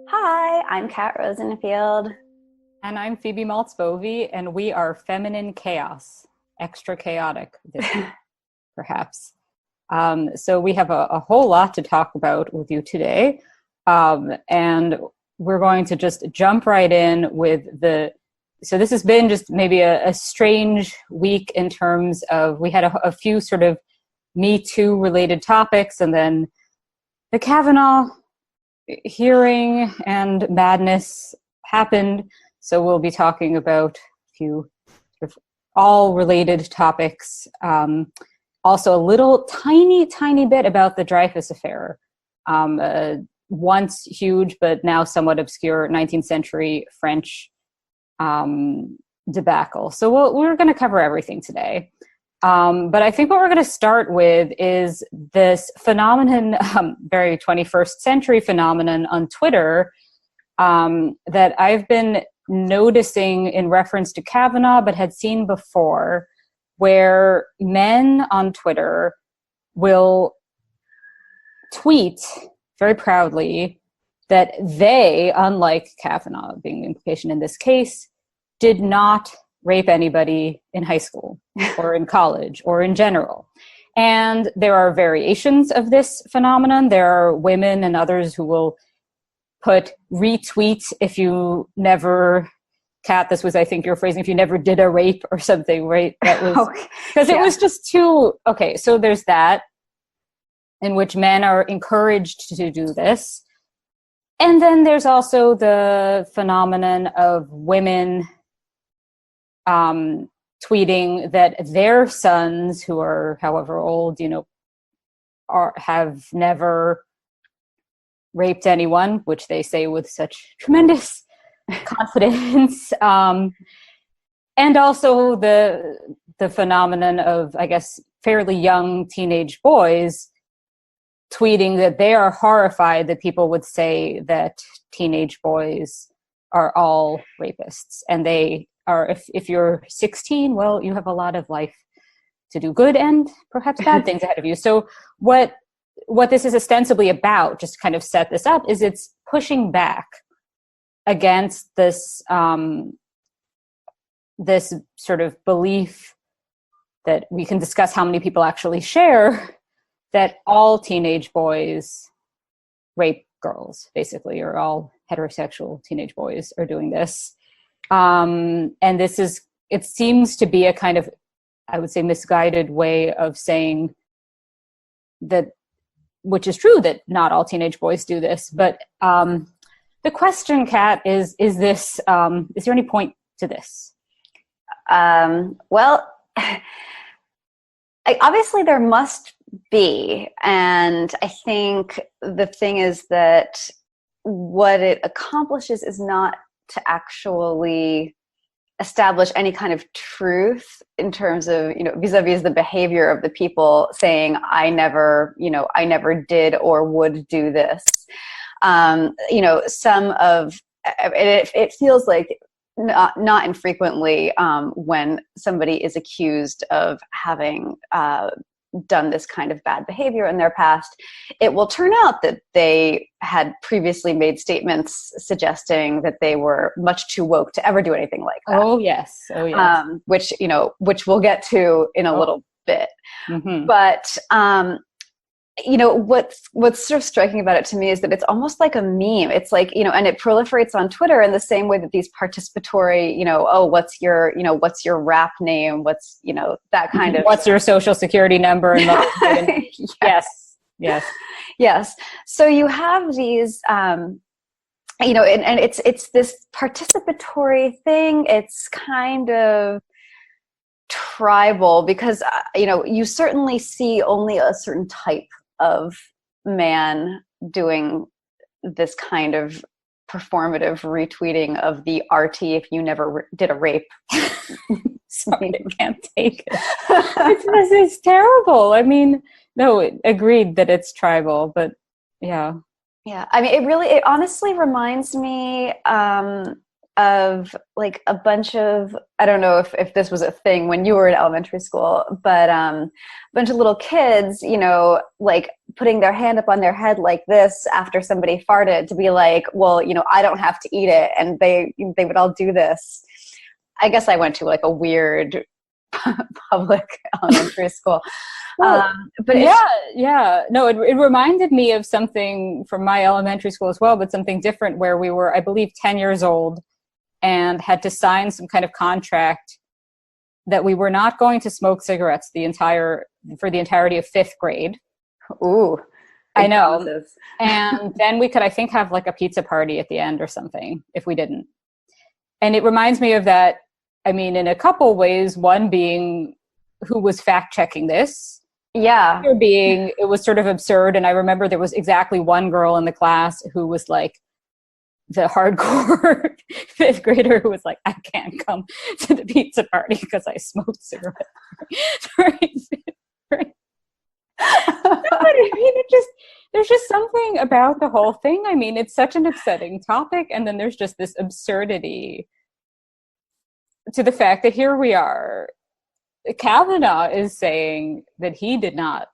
Hi, I'm Kat Rosenfield. And I'm Phoebe Maltz Bovy, and we are Feminine Chaos, extra chaotic this week, perhaps. So we have a whole lot to talk about with you today, and we're going to just jump right in with so this has been just maybe a strange week in terms of, we had a few sort of Me Too related topics, and then the Kavanaugh hearing and madness happened. So we'll be talking about a few sort of all related topics. Also a little tiny bit about the Dreyfus Affair. Once huge, but now somewhat obscure 19th century French debacle. So we're going to cover everything today. But I think what we're going to start with is this phenomenon, very 21st century phenomenon on Twitter, that I've been noticing in reference to Kavanaugh, but had seen before, where men on Twitter will tweet very proudly that they, unlike Kavanaugh being the implication in this case, did not rape anybody in high school or in college or in general. And there are variations of this phenomenon. There are women and others who will put retweet if you never, Kat, this was, I think, your phrasing, if you never did a rape or something, right? That was, because it was just too, okay, so there's that, in which men are encouraged to do this. And then there's also the phenomenon of women tweeting that their sons, who are however old, have never raped anyone, which they say with such tremendous confidence. And also the phenomenon of, I guess, fairly young teenage boys tweeting that they are horrified that people would say that teenage boys are all rapists. And they are, if you're 16, well, you have a lot of life to do good and perhaps bad things ahead of you. So what this is ostensibly about, just to kind of set this up, is it's pushing back against this this sort of belief that we can discuss how many people actually share, that all teenage boys rape girls, basically, or all heterosexual teenage boys are doing this. And it seems to be a kind of, I would say, misguided way of saying that, which is true that not all teenage boys do this. But the question, Kat, is there any point to this? Well, obviously there must be. And I think the thing is that what it accomplishes is not to actually establish any kind of truth in terms of, vis-a-vis the behavior of the people saying, I never did or would do this. It feels like not infrequently when somebody is accused of having done this kind of bad behavior in their past, it will turn out that they had previously made statements suggesting that they were much too woke to ever do anything like that. Oh yes. Which we'll get to in a little bit. Mm-hmm. But what's sort of striking about it to me is that it's almost like a meme. It's like, and it proliferates on Twitter in the same way that these participatory, what's your rap name? What's, that kind of. What's your social security number? And Yes. So you have these, and it's this participatory thing. It's kind of tribal because, you certainly see only a certain type of man doing this kind of performative retweeting of the RT if you never did a rape. Sorry, I can't take it. It's terrible. I mean, no, agreed that it's tribal, but yeah. Yeah, I mean, it honestly reminds me of like a bunch of, I don't know if this was a thing when you were in elementary school, but a bunch of little kids, you know, like putting their hand up on their head like this after somebody farted to be like, well, you know, I don't have to eat it. And they would all do this. I guess I went to like a weird public elementary school. Well, But yeah. No, it reminded me of something from my elementary school as well, but something different where we were, I believe, 10 years old and had to sign some kind of contract that we were not going to smoke cigarettes for the entirety of 5th grade. Ooh, I know. promises. And then we could, I think, have like a pizza party at the end or something if we didn't. And it reminds me of that. I mean, in a couple ways, one being who was fact checking this. Yeah. Other being, it was sort of absurd. And I remember there was exactly one girl in the class who was like the hardcore 5th grader who was like, I can't come to the pizza party because I smoked cigarettes. Right. I mean, there's just something about the whole thing. I mean, it's such an upsetting topic. And then there's just this absurdity to the fact that here we are. Kavanaugh is saying that he did not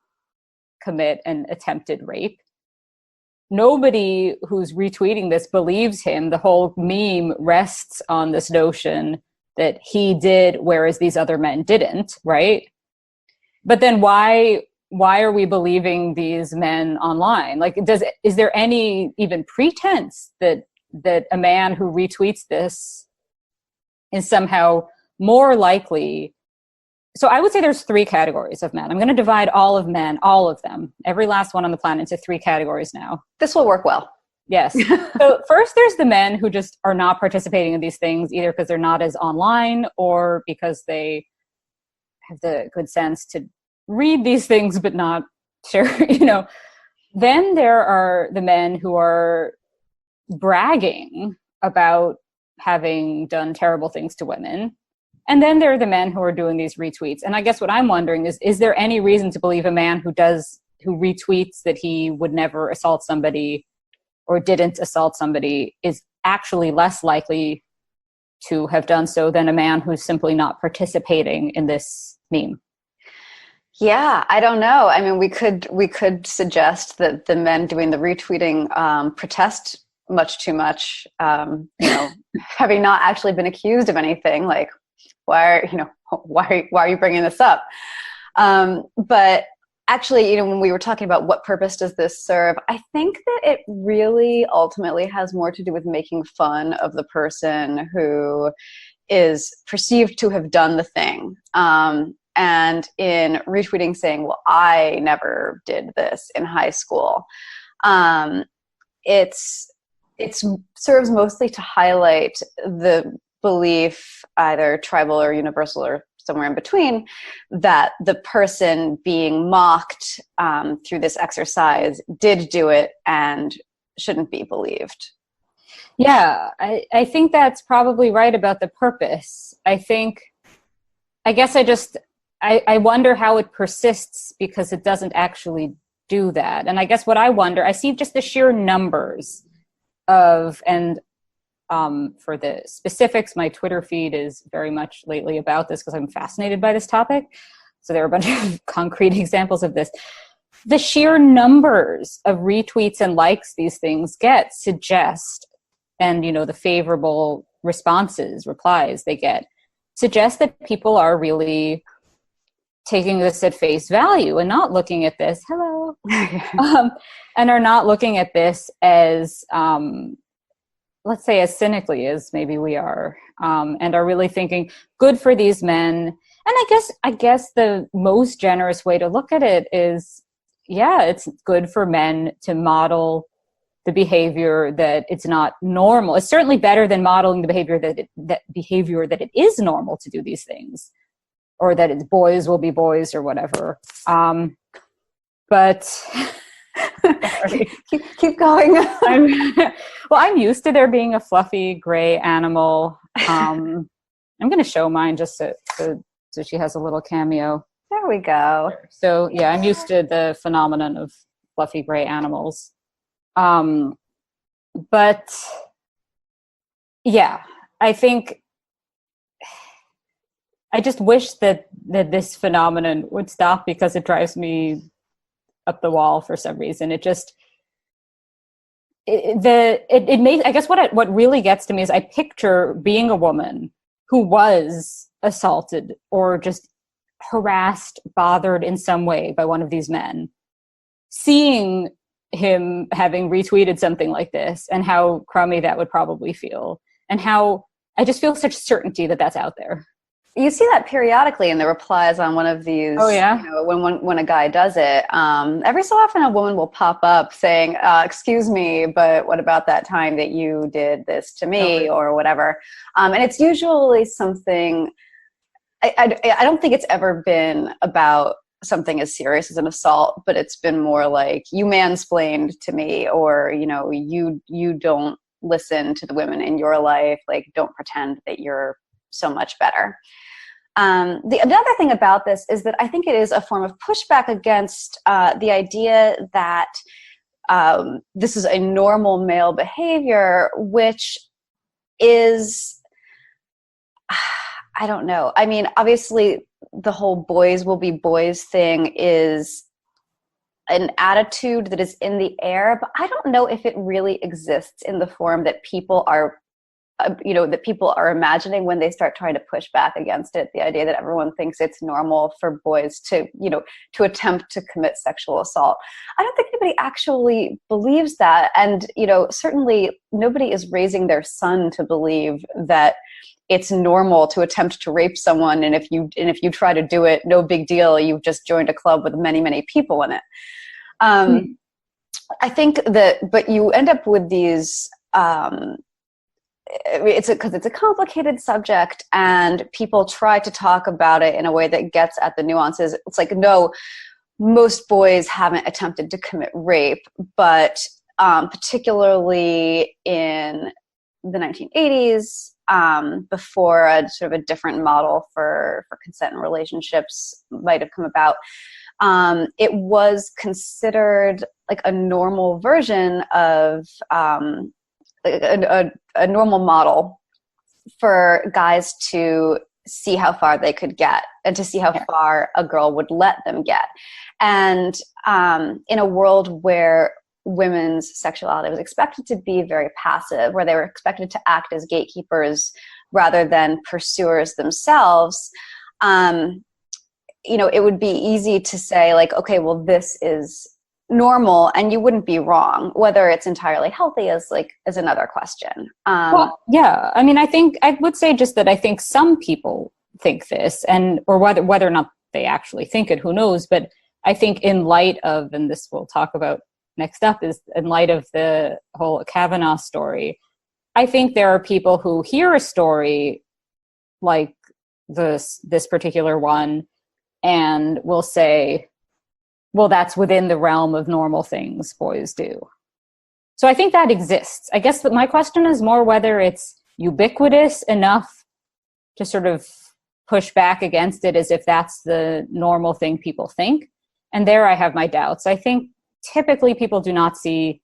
commit an attempted rape. Nobody who's retweeting this believes him. The whole meme rests on this notion that he did, whereas these other men didn't, right? But then why are we believing these men online? Like, is there any even pretense that a man who retweets this is somehow more likely? So I would say there's 3 categories of men. I'm going to divide all of men, all of them, every last one on the planet, into 3 categories now. This will work well. Yes. So first, there's the men who just are not participating in these things, either because they're not as online or because they have the good sense to read these things but not share, you know. Then there are the men who are bragging about having done terrible things to women. And then there are the men who are doing these retweets. And I guess what I'm wondering is there any reason to believe a man who retweets that he would never assault somebody or didn't assault somebody is actually less likely to have done so than a man who's simply not participating in this meme? Yeah, I don't know. I mean, we could suggest that the men doing the retweeting protest much too much, you know, having not actually been accused of anything. Like, why are you bringing this up? But actually, you know, when we were talking about what purpose does this serve, I think that it really ultimately has more to do with making fun of the person who is perceived to have done the thing. And in retweeting saying, well, I never did this in high school, it serves mostly to highlight the belief, either tribal or universal or somewhere in between, that the person being mocked through this exercise did do it and shouldn't be believed. Yeah, I think that's probably right about the purpose. I wonder how it persists because it doesn't actually do that. And I guess what I wonder, I see just the sheer numbers of, and for the specifics, my Twitter feed is very much lately about this because I'm fascinated by this topic. So there are a bunch of concrete examples of this. The sheer numbers of retweets and likes these things get suggest, and you know, the favorable replies they get, suggest that people are really taking this at face value and not looking at this, hello, and are not looking at this as, let's say, as cynically as maybe we are, and are really thinking, good for these men. And I guess the most generous way to look at it is, yeah, it's good for men to model the behavior that it's not normal. It's certainly better than modeling the behavior that it is normal to do these things, or that it's boys will be boys or whatever. But keep going. I'm used to there being a fluffy gray animal. I'm going to show mine just so she has a little cameo. There we go. So yeah, I'm used to the phenomenon of fluffy gray animals. But yeah, I think I just wish that this phenomenon would stop, because it drives me up the wall for some reason. It just it makes, I guess what really gets to me is I picture being a woman who was assaulted or just harassed, bothered in some way by one of these men, seeing him having retweeted something like this, and how crummy that would probably feel, and how I just feel such certainty that that's out there. You see that periodically in the replies on one of these. Oh, yeah? You know, when a guy does it, every so often a woman will pop up saying, excuse me, but what about that time that you did this to me, or whatever. And it's usually something, I don't think it's ever been about something as serious as an assault, but it's been more like, you mansplained to me, or, you know, you don't listen to the women in your life, like, don't pretend that you're so much better. Another thing about this is that I think it is a form of pushback against the idea that this is a normal male behavior, which is, I don't know. I mean, obviously the whole boys will be boys thing is an attitude that is in the air, but I don't know if it really exists in the form that people are that people are imagining when they start trying to push back against it. The idea that everyone thinks it's normal for boys to, to attempt to commit sexual assault. I don't think anybody actually believes that. And, certainly nobody is raising their son to believe that it's normal to attempt to rape someone. And if you try to do it, no big deal. You've just joined a club with many, many people in it. I think but you end up with these, because it's a complicated subject, and people try to talk about it in a way that gets at the nuances. It's like, no, most boys haven't attempted to commit rape, but particularly in the 1980s, before a sort of a different model for consent in relationships might have come about, it was considered like a normal version of a normal model for guys to see how far they could get, and to see how far a girl would let them get. And in a world where women's sexuality was expected to be very passive, where they were expected to act as gatekeepers rather than pursuers themselves, it would be easy to say, like, okay, well, this is normal, and you wouldn't be wrong. Whether it's entirely healthy is another question. Well, yeah. I mean, I would say just that I think some people think this, or whether or not they actually think it, who knows? But I think in light of, and this we'll talk about next up, is in light of the whole Kavanaugh story, I think there are people who hear a story like this particular one and will say, well, that's within the realm of normal things boys do. So I think that exists. I guess that my question is more whether it's ubiquitous enough to sort of push back against it as if that's the normal thing people think. And there I have my doubts. I think typically people do not see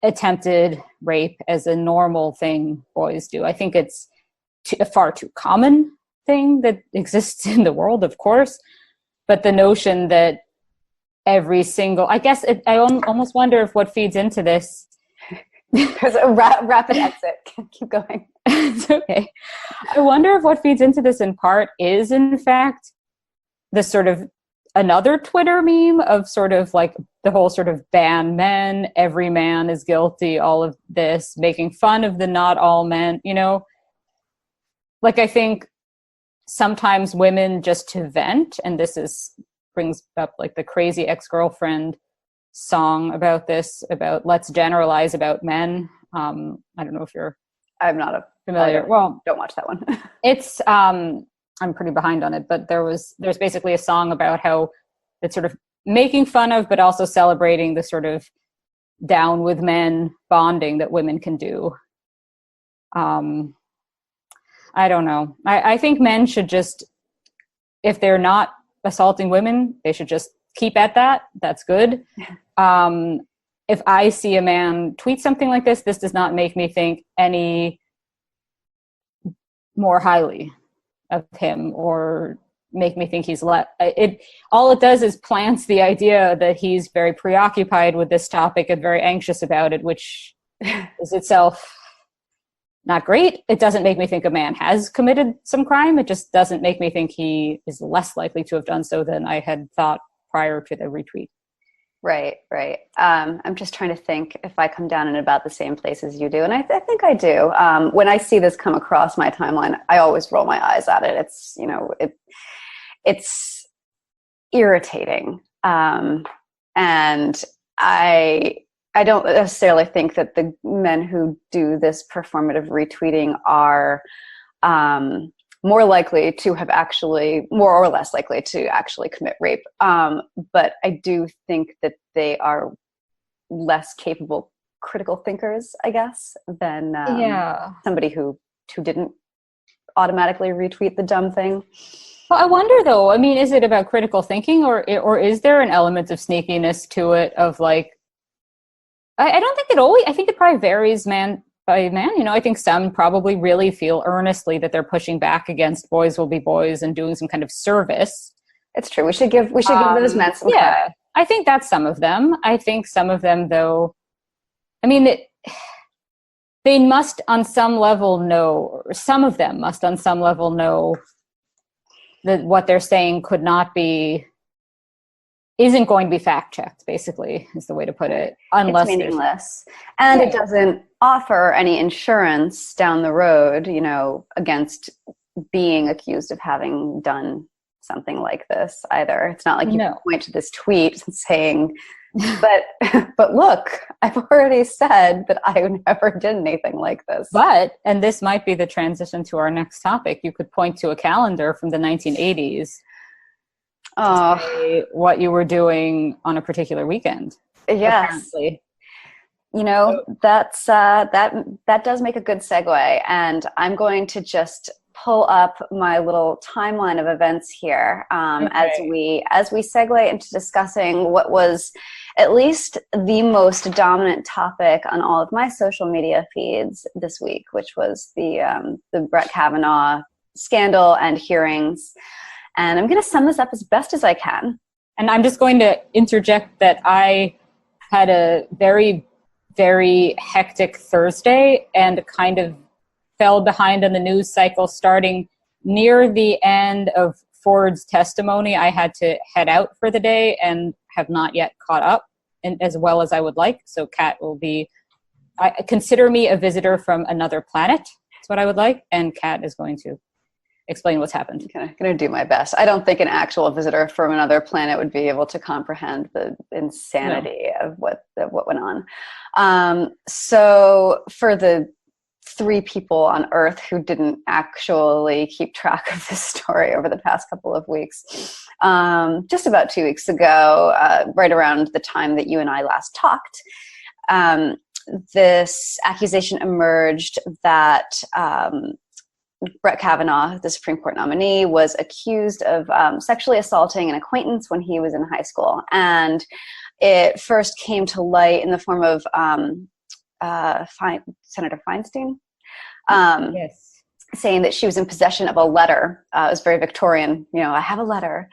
attempted rape as a normal thing boys do. I think it's a far too common thing that exists in the world, of course. But the notion that every single, I almost wonder if what feeds into this. There's a rapid exit. Keep going. It's okay. I wonder if what feeds into this in part is, in fact, the sort of another Twitter meme of sort of like the whole sort of ban men, every man is guilty, all of this, making fun of the not all men, Like, I think sometimes women, just to vent, and this brings up like the Crazy Ex-Girlfriend song about this, about let's generalize about men. I don't know if I'm not familiar. Well, don't watch that one. It's I'm pretty behind on it, but there's basically a song about how it's sort of making fun of, but also celebrating the sort of down with men bonding that women can do. I don't know. I think men should just, if they're not assaulting women, they should just keep at that. That's good. If I see a man tweet something like this does not make me think any more highly of him or make me think he's all it does is plants the idea that he's very preoccupied with this topic and very anxious about it, which is itself not great. It doesn't make me think a man has committed some crime. It just doesn't make me think he is less likely to have done so than I had thought prior to the retweet. Right. I'm just trying to think if I come down in about the same place as you do. And I think I do. When I see this come across my timeline, I always roll my eyes at it. It's, it's irritating. And I don't necessarily think that the men who do this performative retweeting are more or less likely to actually commit rape. But I do think that they are less capable critical thinkers, I guess, than somebody who didn't automatically retweet the dumb thing. Well, I wonder though, I mean, is it about critical thinking or is there an element of sneakiness to it of like, I don't think I think it probably varies man by man. I think some probably really feel earnestly that they're pushing back against boys will be boys and doing some kind of service. It's true. We should give those men some credit. I think that's some of them. I think some of them though, I mean, they must on some level know, or some of them must on some level know that what they're saying isn't going to be fact checked, basically, is the way to put it. Unless it's meaningless. And it doesn't offer any insurance down the road, against being accused of having done something like this either. It's not like you can point to this tweet saying, but look, I've already said that I never did anything like this. And this might be the transition to our next topic. You could point to a calendar from the 1980s. Say what you were doing on a particular weekend. Yes. Apparently. That's that does make a good segue, and I'm going to just pull up my little timeline of events here as we segue into discussing what was at least the most dominant topic on all of my social media feeds this week, which was the Brett Kavanaugh scandal and hearings. And I'm going to sum this up as best as I can. And I'm just going to interject that I had a very, very hectic Thursday and kind of fell behind on the news cycle starting near the end of Ford's testimony. I had to head out for the day and have not yet caught up as well as I would like. So Kat will consider me a visitor from another planet. That's what I would like. And Kat is going to explain what's happened. I'm going to do my best. I don't think an actual visitor from another planet would be able to comprehend the insanity of what went on. So for the 3 people on Earth who didn't actually keep track of this story over the past couple of weeks, just about 2 weeks ago, right around the time that you and I last talked, this accusation emerged that Brett Kavanaugh, the Supreme Court nominee, was accused of sexually assaulting an acquaintance when he was in high school. And it first came to light in the form of Senator Feinstein saying that she was in possession of a letter. It was very Victorian, I have a letter,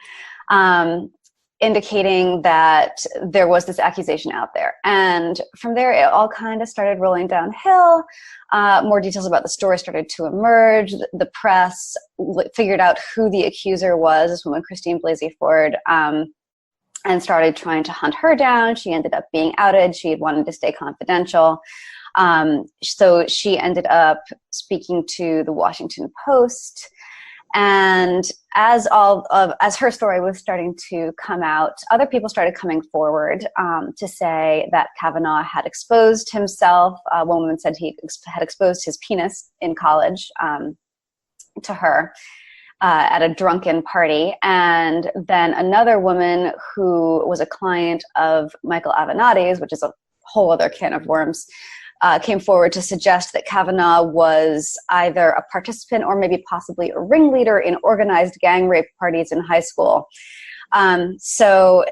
indicating that there was this accusation out there. And from there, it all kind of started rolling downhill. More details about the story started to emerge. The press figured out who the accuser was, this woman, Christine Blasey Ford, and started trying to hunt her down. She ended up being outed. She had wanted to stay confidential. So she ended up speaking to the Washington Post. And as her story was starting to come out, other people started coming forward to say that Kavanaugh had exposed himself. One woman said he had exposed his penis in college to her at a drunken party. And then another woman who was a client of Michael Avenatti's, which is a whole other can of worms, came forward to suggest that Kavanaugh was either a participant or maybe possibly a ringleader in organized gang rape parties in high school. So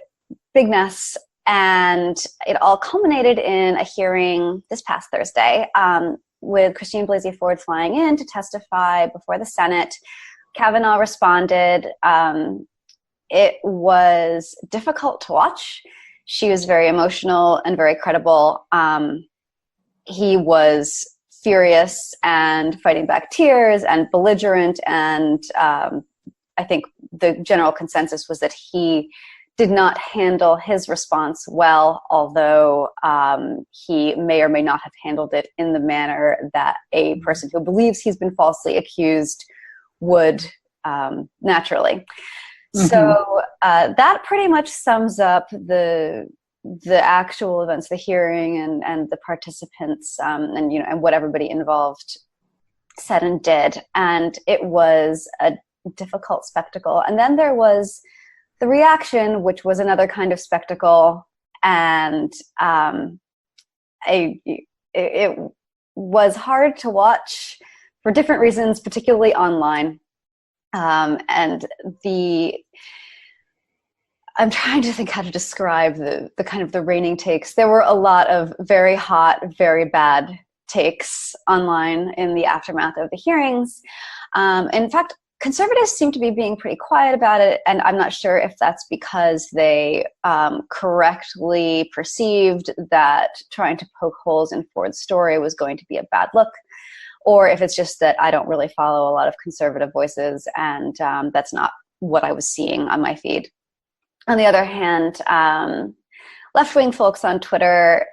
big mess. And it all culminated in a hearing this past Thursday. with Christine Blasey Ford flying in to testify before the Senate. Kavanaugh responded. It was difficult to watch. She was very emotional and very credible. He was furious and fighting back tears and belligerent, and I think the general consensus was that he did not handle his response well, although he may or may not have handled it in the manner that a person who believes he's been falsely accused would naturally. Mm-hmm. So that pretty much sums up the actual events, the hearing, and the participants, and what everybody involved said and did. And it was a difficult spectacle. And then there was the reaction, which was another kind of spectacle, and it was hard to watch for different reasons, particularly online. And I'm trying to think how to describe the kind of the reigning takes. There were a lot of very hot, very bad takes online in the aftermath of the hearings. In fact, conservatives seem to be being pretty quiet about it, and I'm not sure if that's because they correctly perceived that trying to poke holes in Ford's story was going to be a bad look, or if it's just that I don't really follow a lot of conservative voices, and that's not what I was seeing on my feed. On the other hand, left-wing folks on Twitter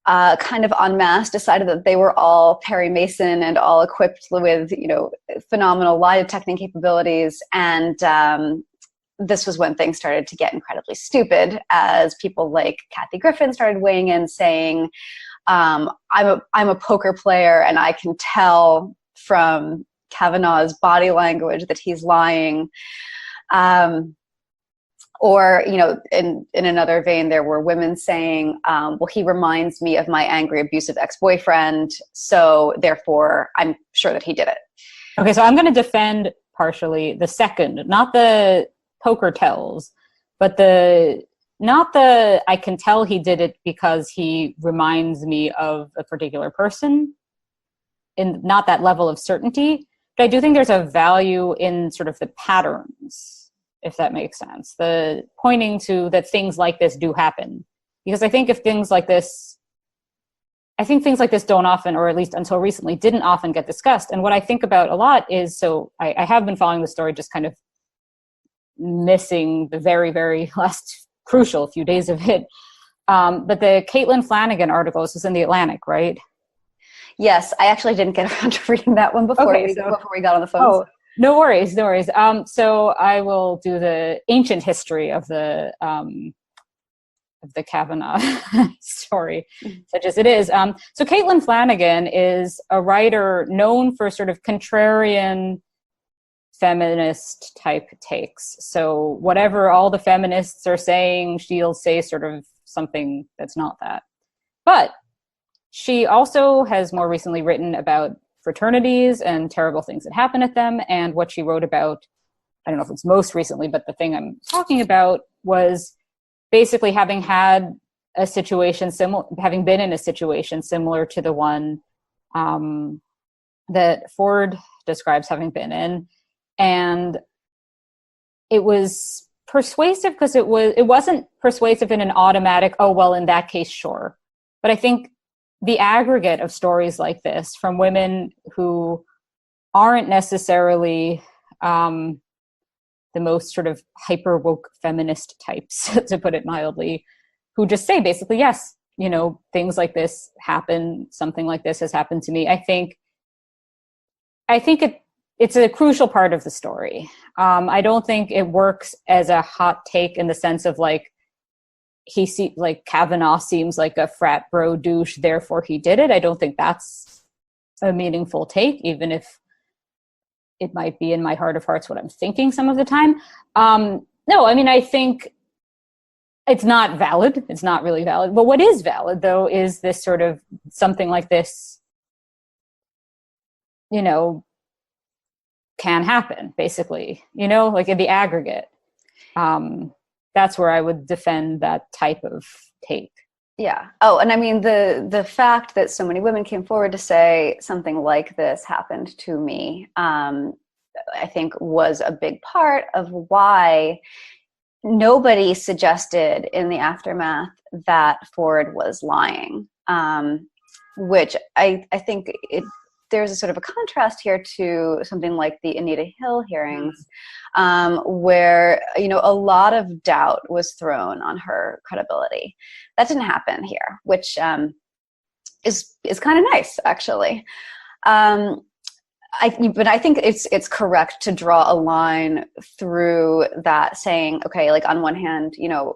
kind of en masse decided that they were all Perry Mason and all equipped with, phenomenal lie detecting capabilities. And this was when things started to get incredibly stupid, as people like Kathy Griffin started weighing in saying, I'm a poker player and I can tell from Kavanaugh's body language that he's lying. Or, in another vein, there were women saying, well, he reminds me of my angry, abusive ex-boyfriend, so therefore I'm sure that he did it. Okay, so I'm going to defend partially the second, not the poker tells, but not the I can tell he did it because he reminds me of a particular person, and not that level of certainty. But I do think there's a value in sort of the patterns, if that makes sense. The pointing to that things like this do happen. Because I think things like this don't often, or at least until recently, didn't often get discussed. And what I think about a lot is, so I have been following the story, just kind of missing the very, very last crucial few days of it. But the Caitlin Flanagan article, this was in The Atlantic, right? Yes, I actually didn't get around to reading that one before we got on the phone. Oh. No worries. So I will do the ancient history of the Kavanaugh story, such as it is. So Caitlin Flanagan is a writer known for sort of contrarian feminist type takes. So whatever all the feminists are saying, she'll say sort of something that's not that. But she also has more recently written about fraternities and terrible things that happen at them. And what she wrote about, I don't know if it's most recently, but the thing I'm talking about was basically having been in a situation similar to the one that Ford describes having been in. And it was persuasive because it wasn't persuasive in an automatic, oh, well, in that case, sure. But I think the aggregate of stories like this from women who aren't necessarily the most sort of hyper woke feminist types, to put it mildly, who just say basically, yes, things like this happen. Something like this has happened to me. I think it's a crucial part of the story. I don't think it works as a hot take in the sense of Kavanaugh seems like a frat bro douche, therefore he did it. I don't think that's a meaningful take, even if it might be in my heart of hearts what I'm thinking some of the time. I think it's not valid. It's not really valid. But what is valid, though, is this sort of something like this, can happen, basically, in the aggregate. That's where I would defend that type of take. Yeah. Oh, and I mean the fact that so many women came forward to say something like this happened to me, I think was a big part of why nobody suggested in the aftermath that Ford was lying, which I think there's a sort of a contrast here to something like the Anita Hill hearings, where a lot of doubt was thrown on her credibility. That didn't happen here, which is kind of nice, actually. But I think it's correct to draw a line through that, saying, okay, like on one hand, a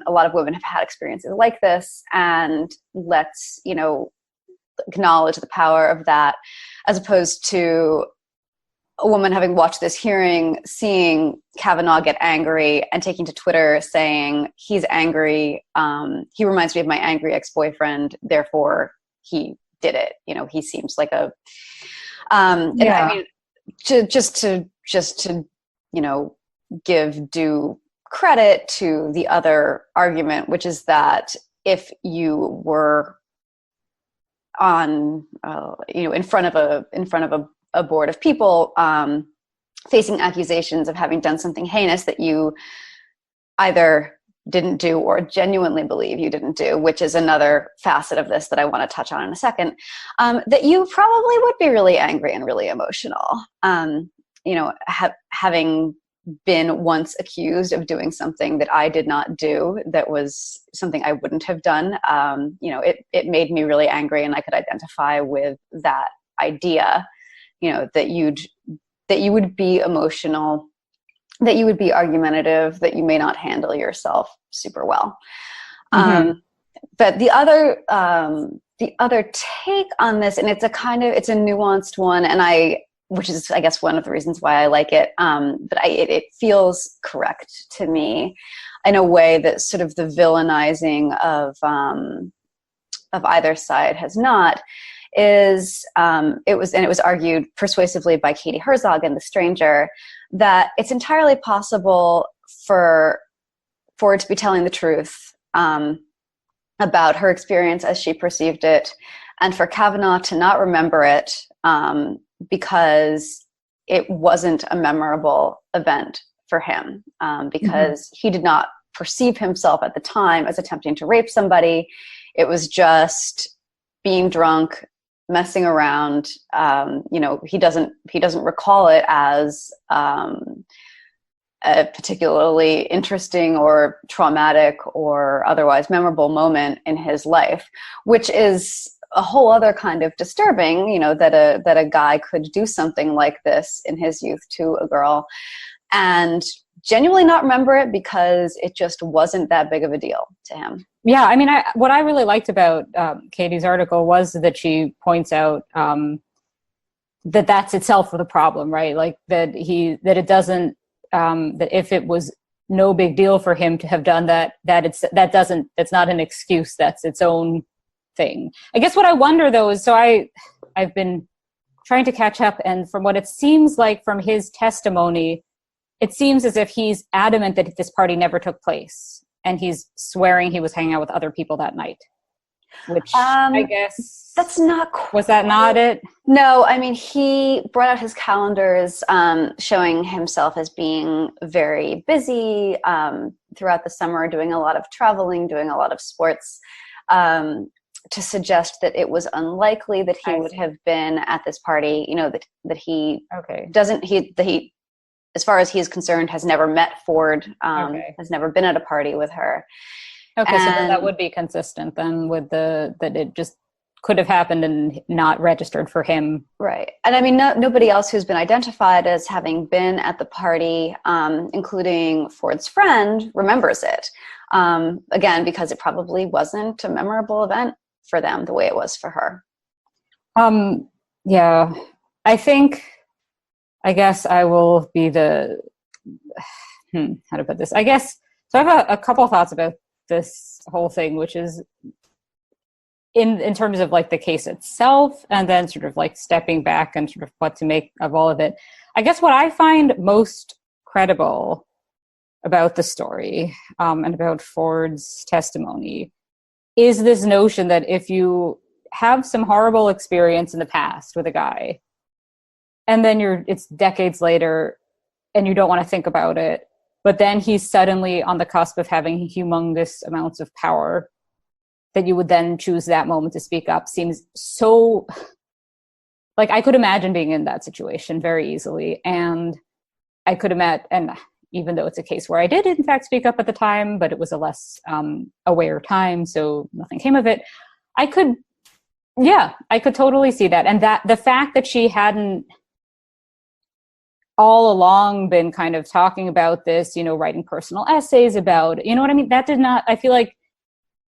lot of women have had experiences like this, and let's, acknowledge the power of that, as opposed to a woman having watched this hearing, seeing Kavanaugh get angry and taking to Twitter saying, he's angry. He reminds me of my angry ex-boyfriend. Therefore he did it. He seems like a, and I mean, just to give due credit to the other argument, which is that if you were on, in front of a board of people, facing accusations of having done something heinous that you either didn't do or genuinely believe you didn't do, which is another facet of this that I want to touch on in a second, that you probably would be really angry and really emotional. Having been once accused of doing something that I did not do, that was something I wouldn't have done, it made me really angry, and I could identify with that idea, that you would be emotional, that you would be argumentative, that you may not handle yourself super well. But the other take on this, and it's a nuanced one, and which is, I guess, one of the reasons why I like it. But it feels correct to me in a way that sort of the villainizing of either side has not. It was argued persuasively by Katie Herzog in The Stranger that it's entirely possible for Ford to be telling the truth about her experience as she perceived it, and for Kavanaugh to not remember it because it wasn't a memorable event for him, because he did not perceive himself at the time as attempting to rape somebody. It was just being drunk, messing around. He doesn't recall it as a particularly interesting or traumatic or otherwise memorable moment in his life, which is a whole other kind of disturbing, that a guy could do something like this in his youth to a girl and genuinely not remember it because it just wasn't that big of a deal to him. Yeah, I mean, what I really liked about Katie's article was that she points out that that's itself the problem, right? Like that if it was no big deal for him to have done that, that's not an excuse. That's its own thing. I guess what I wonder though is, so I've been trying to catch up, and from what it seems like from his testimony, it seems as if he's adamant that this party never took place, and he's swearing he was hanging out with other people that night. Which I guess that's not quite. Was that not it? No, I mean, he brought out his calendars, showing himself as being very busy throughout the summer, doing a lot of traveling, doing a lot of sports, to suggest that it was unlikely that he would have been at this party. That he doesn't. He, as far as he is concerned, has never met Ford. Has never been at a party with her. Okay, so then that would be consistent then with that it just could have happened and not registered for him. Right. And I mean, nobody else who's been identified as having been at the party, including Ford's friend, remembers it. Again, because it probably wasn't a memorable event for them the way it was for her. Yeah, I guess I will be how to put this? I guess, so I have a couple thoughts about this whole thing, which is in terms of like the case itself, and then sort of like stepping back and sort of what to make of all of it. I guess what I find most credible about the story, and about Ford's testimony, is this notion that if you have some horrible experience in the past with a guy, and then it's decades later and you don't want to think about it, but then he's suddenly on the cusp of having humongous amounts of power, that you would then choose that moment to speak up seems so, like, I could imagine being in that situation very easily. And I could imagine, and even though it's a case where I did in fact speak up at the time, but it was a less aware time, so nothing came of it. I could totally see that. And that the fact that she hadn't all along been kind of talking about this, writing personal essays about it, you know what I mean? That did not, I feel like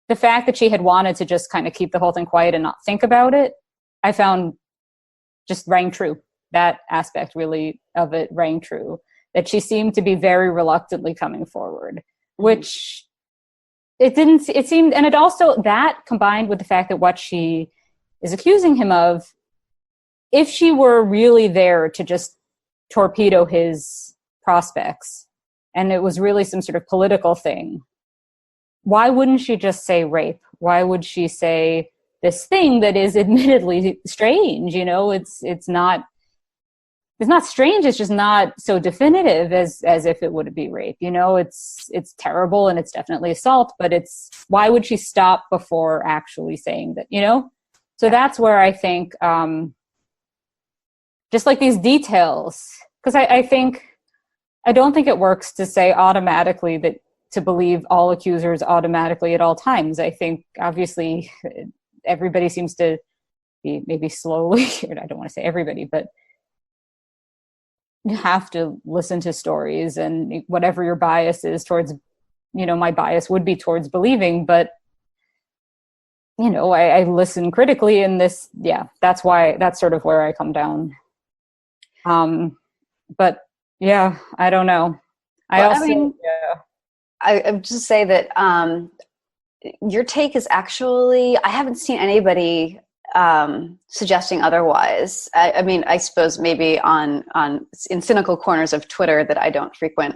the fact that she had wanted to just kind of keep the whole thing quiet and not think about it, I found just rang true. That aspect really of it rang true, that she seemed to be very reluctantly coming forward, which it seemed, and it also, that combined with the fact that what she is accusing him of, if she were really there to just torpedo his prospects and it was really some sort of political thing, why wouldn't she just say rape? Why would she say this thing that is admittedly strange? It's not strange, it's just not so definitive as if it would be rape. It's terrible and it's definitely assault, but why would she stop before actually saying that, So that's where I think just like these details, because I don't think it works to say automatically that to believe all accusers automatically at all times. I think obviously everybody seems to be maybe slowly, I don't want to say everybody, but you have to listen to stories, and whatever your bias is towards, my bias would be towards believing, but I listen critically in this. Yeah, that's sort of where I come down. But yeah, I don't know. I would just say that your take is actually, I haven't seen anybody suggesting otherwise. I suppose maybe in cynical corners of Twitter that I don't frequent,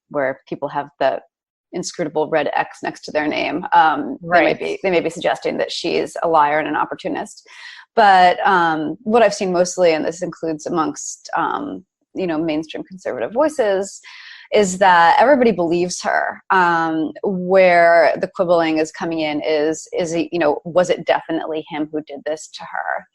where people have the inscrutable red X next to their name. Right. They may be suggesting that she's a liar and an opportunist. But what I've seen mostly, and this includes amongst mainstream conservative voices, is that everybody believes her. Where the quibbling is coming in is was it definitely him who did this to her?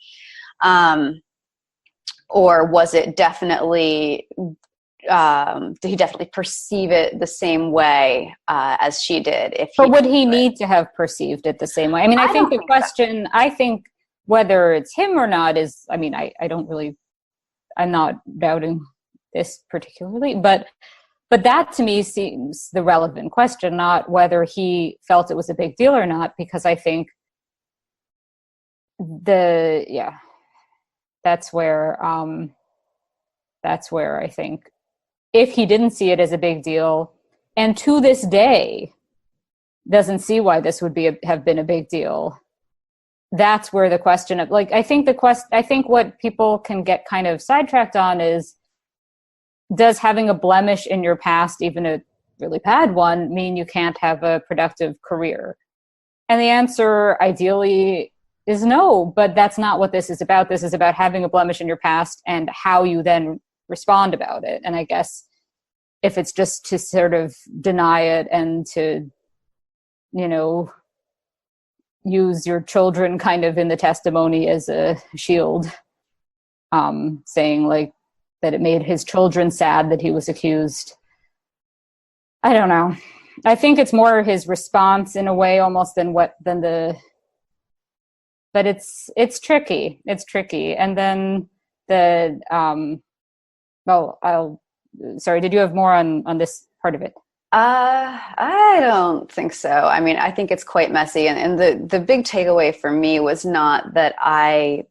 Or was it definitely, did he definitely perceive it the same way as she did? But would he need to have perceived it the same way? I think the question, I think whether it's him or not is, I'm not doubting this particularly, but that to me seems the relevant question, not whether he felt it was a big deal or not, because I think that's where I think if he didn't see it as a big deal, and to this day doesn't see why this would have been a big deal, that's where the question of, I think what people can get kind of sidetracked on is, does having a blemish in your past, even a really bad one, mean you can't have a productive career? And the answer ideally is no, but that's not what this is about. This is about having a blemish in your past and how you then respond about it. And I guess if it's just to sort of deny it and to, use your children kind of in the testimony as a shield, saying that it made his children sad that he was accused. I don't know. I think it's more his response in a way almost but it's tricky. It's tricky. And then sorry, did you have more on this part of it? I don't think so. I think it's quite messy. And the big takeaway for me was not that I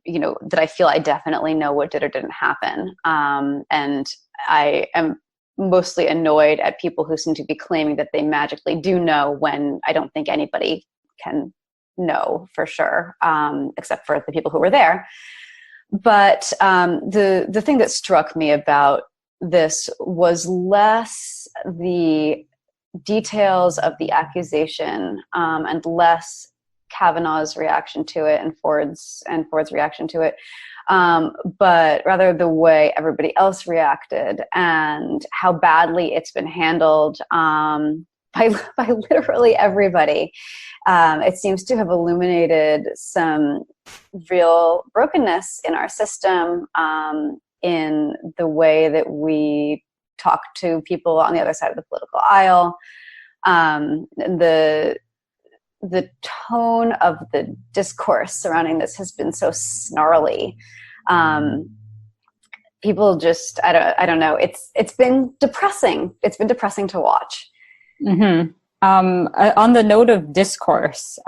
feel I definitely know what did or didn't happen. And I am mostly annoyed at people who seem to be claiming that they magically do know, when I don't think anybody can know for sure, except for the people who were there. But the thing that struck me about this was less the details of the accusation, and less Kavanaugh's reaction to it and Ford's reaction to it, but rather the way everybody else reacted and how badly it's been handled by literally everybody. It seems to have illuminated some real brokenness in our system, in the way that we talk to people on the other side of the political aisle. The tone of the discourse surrounding this has been so snarly. People just, I don't know. It's been depressing. It's been depressing to watch. Mm-hmm. On the note of discourse,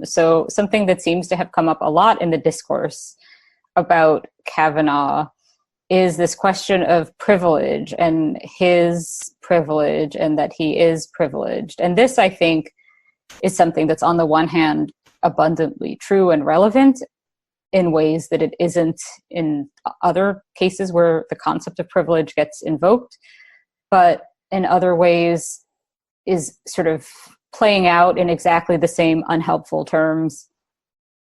so something that seems to have come up a lot in the discourse about Kavanaugh is this question of privilege and his privilege, and that he is privileged. And this, I think, is something that's on the one hand abundantly true and relevant in ways that it isn't in other cases where the concept of privilege gets invoked, but in other ways is sort of playing out in exactly the same unhelpful terms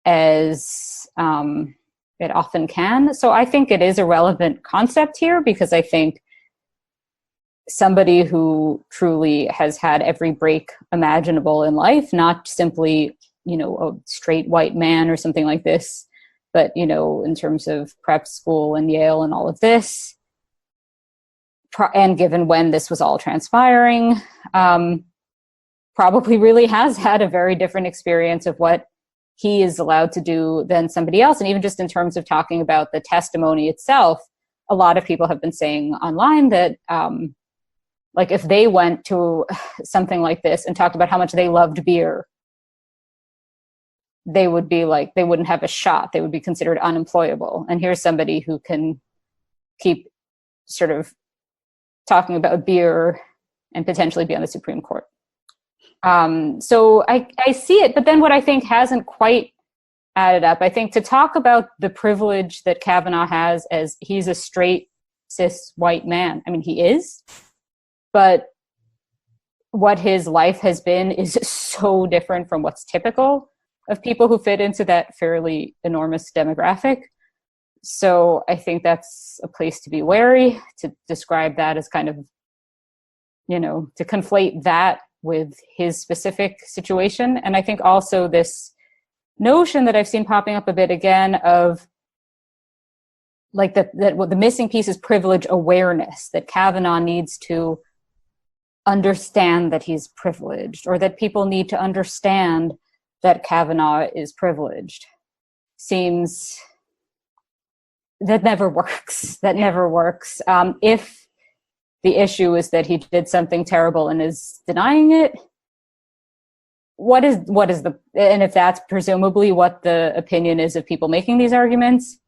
as it often can. So I think it is a relevant concept here, because I think somebody who truly has had every break imaginable in life, not simply, a straight white man or something like this, but, in terms of prep school and Yale and all of this, and given when this was all transpiring, probably really has had a very different experience of what he is allowed to do than somebody else. And even just in terms of talking about the testimony itself, a lot of people have been saying online that, like, if they went to something like this and talked about how much they loved beer, they would be like, they wouldn't have a shot. They would be considered unemployable. And here's somebody who can keep sort of talking about beer and potentially be on the Supreme Court. So I see it, but then what I think hasn't quite added up, I think to talk about the privilege that Kavanaugh has as he's a straight, cis, white man. I mean, he is, but what his life has been is so different from what's typical of people who fit into that fairly enormous demographic. So I think that's a place to be wary, to describe that as kind of, to conflate that with his specific situation. And I think also this notion that I've seen popping up a bit again of like that what the missing piece is privilege awareness, that Kavanaugh needs to understand that he's privileged, or that people need to understand that Kavanaugh is privileged, seems that never works. That never works. If the issue is that he did something terrible and is denying it, what is the, and if that's presumably what the opinion is of people making these arguments,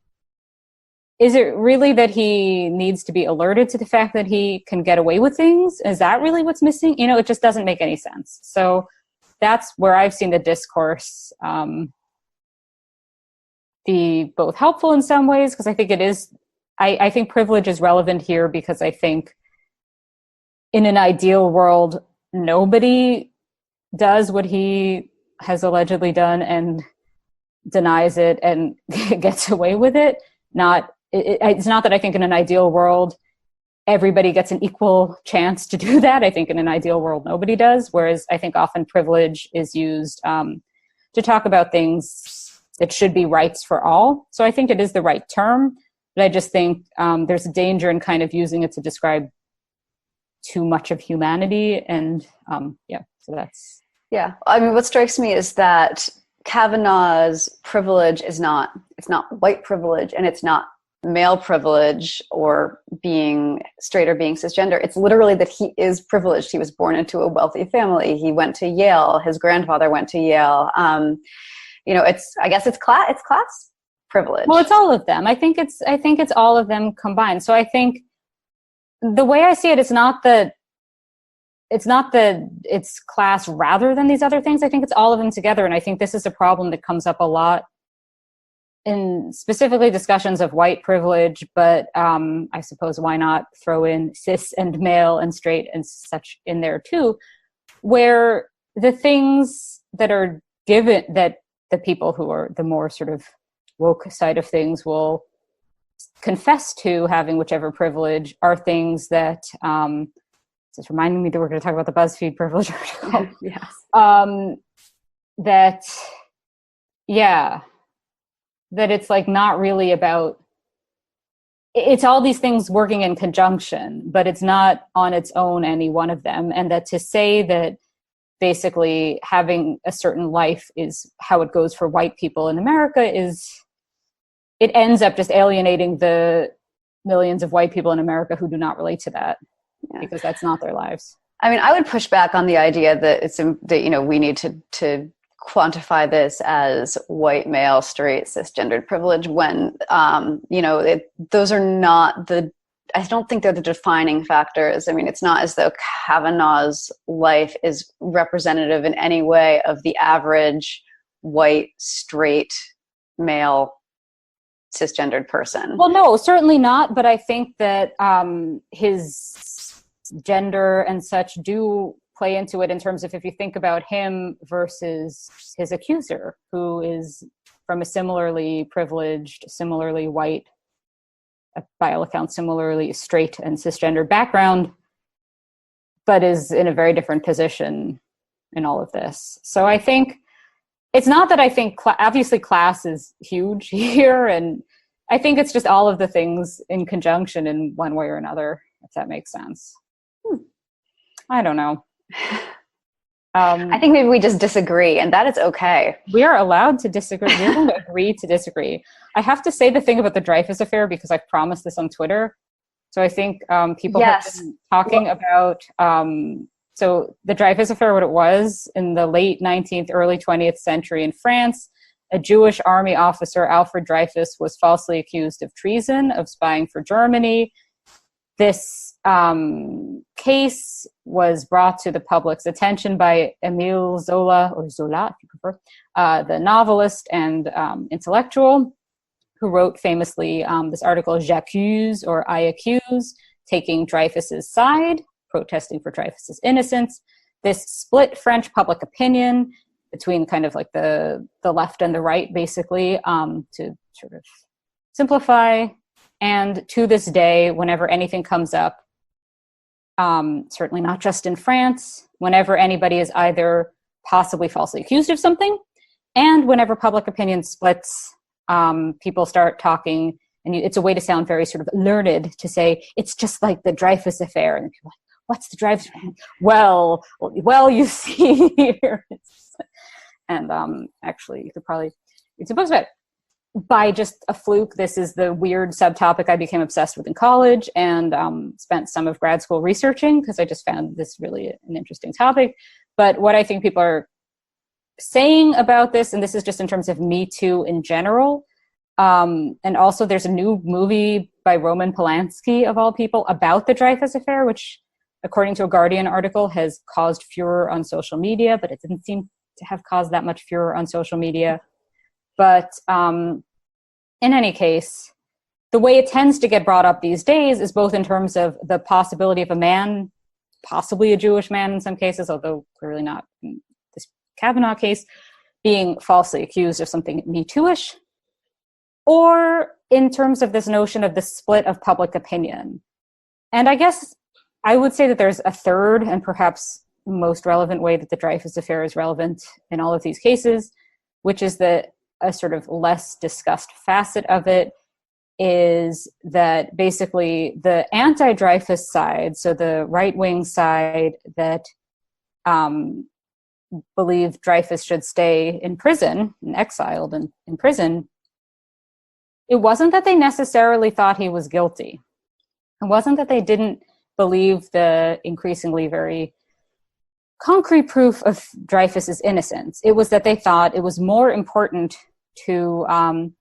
is it really that he needs to be alerted to the fact that he can get away with things? Is that really what's missing? It just doesn't make any sense. So that's where I've seen the discourse be both helpful in some ways, because I think it is, I think privilege is relevant here, because I think in an ideal world, nobody does what he has allegedly done and denies it and gets away with it. It's not that I think in an ideal world, everybody gets an equal chance to do that. I think in an ideal world, nobody does. Whereas I think often privilege is used to talk about things that should be rights for all. So I think it is the right term, but I just think there's a danger in kind of using it to describe too much of humanity. And so that's. Yeah. I mean, what strikes me is that Kavanaugh's privilege it's not white privilege, and it's not male privilege or being straight or being cisgender. It's literally that he is privileged. He was born into a wealthy family. He went to Yale. His grandfather went to Yale. It's class privilege. Well, it's all of them. I think it's all of them combined. So I think the way I see it, it's not that it's class rather than these other things. I think it's all of them together. And I think this is a problem that comes up a lot in specifically discussions of white privilege, but I suppose why not throw in cis and male and straight and such in there too, where the things that are given, that the people who are the more sort of woke side of things will confess to having, whichever privilege, are things that, just reminding me that we're going to talk about the BuzzFeed privilege article. Yes. That, yeah, that it's like not really about, it's all these things working in conjunction, but it's not on its own any one of them. And that to say that basically having a certain life is how it goes for white people in America is, it ends up just alienating the millions of white people in America who do not relate to that, because that's not their lives. I mean, I would push back on the idea that it's that, you know, we need to quantify this as white male straight cisgendered privilege when you know, those are not the, I don't think they're the defining factors. I mean, it's not as though Kavanaugh's life is representative in any way of the average white straight male cisgendered person. Well, no, certainly not. But I think that his gender and such do play into it in terms of, if you think about him versus his accuser, who is from a similarly privileged, similarly white, by all accounts, similarly straight and cisgendered background, but is in a very different position in all of this. So I think it's not that I think, obviously class is huge here, and I think it's just all of the things in conjunction in one way or another, if that makes sense. I don't know. I think maybe we just disagree, and that is okay. We are allowed to disagree. We're going to agree to disagree. I have to say the thing about the Dreyfus Affair, because I've promised this on Twitter. So I think people have been talking about, so the Dreyfus Affair, what it was in the late 19th, early 20th century in France, a Jewish army officer, Alfred Dreyfus, was falsely accused of treason, of spying for Germany. This case was brought to the public's attention by Émile Zola, or Zola if you prefer, the novelist and intellectual, who wrote famously this article, J'accuse, or I accuse, taking Dreyfus's side, protesting for Dreyfus's innocence. This split French public opinion between kind of like the left and the right, basically, to sort of simplify. And to this day, whenever anything comes up, certainly not just in France, whenever anybody is either possibly falsely accused of something, and whenever public opinion splits, people start talking, and it's a way to sound very sort of learned, to say, it's just like the Dreyfus Affair. And people are like, what's the Dreyfus Affair? Well, you see here. And actually, you could probably read some books about it. By just a fluke, this is the weird subtopic I became obsessed with in college, and spent some of grad school researching, because I just found this really an interesting topic. But what I think people are saying about this, and this is just in terms of Me Too in general, and also there's a new movie by Roman Polanski, of all people, about the Dreyfus Affair, which, according to a Guardian article, has caused furor on social media, but it didn't seem to have caused that much furor on social media. But in any case, the way it tends to get brought up these days is both in terms of the possibility of a man, possibly a Jewish man in some cases, although clearly not in this Kavanaugh case, being falsely accused of something Me Too-ish, or in terms of this notion of the split of public opinion. And I guess I would say that there's a third and perhaps most relevant way that the Dreyfus Affair is relevant in all of these cases, which is that a sort of less discussed facet of it is that basically the anti-Dreyfus side, so the right-wing side that believed Dreyfus should stay in prison, and exiled and in prison, it wasn't that they necessarily thought he was guilty. It wasn't that they didn't believe the increasingly very concrete proof of Dreyfus's innocence. It was that they thought it was more important to the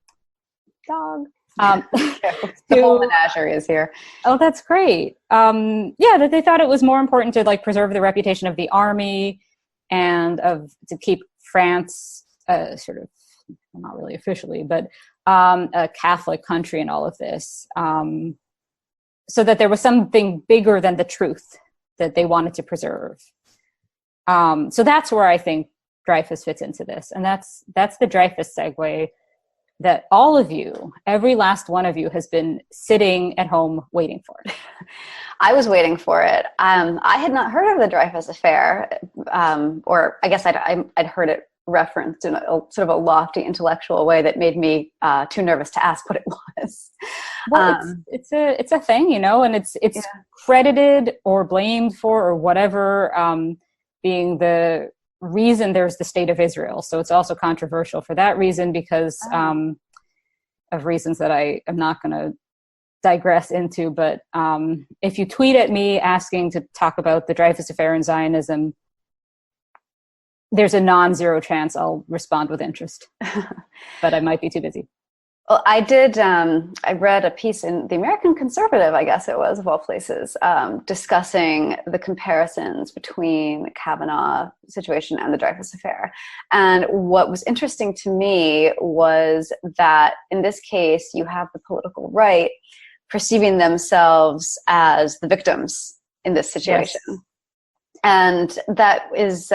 whole menagerie is here. Oh, that's great. That they thought it was more important to like preserve the reputation of the army and to keep France sort of, not really officially, but a Catholic country in all of this, so that there was something bigger than the truth that they wanted to preserve. So that's where I think Dreyfus fits into this. And that's the Dreyfus segue that all of you, every last one of you, has been sitting at home waiting for. I was waiting for it. I had not heard of the Dreyfus Affair, or I guess I'd heard it referenced in a sort of a lofty intellectual way that made me too nervous to ask what it was. Well, it's a thing, and it's credited or blamed for or whatever, being the reason there's the state of Israel. So it's also controversial for that reason because of reasons that I am not going to digress into. But if you tweet at me asking to talk about the Dreyfus Affair and Zionism, there's a non-zero chance I'll respond with interest, but I might be too busy. Well, I did. I read a piece in the American Conservative, I guess it was, of all places, discussing the comparisons between the Kavanaugh situation and the Dreyfus Affair. And what was interesting to me was that in this case, you have the political right perceiving themselves as the victims in this situation. Yes. And that is,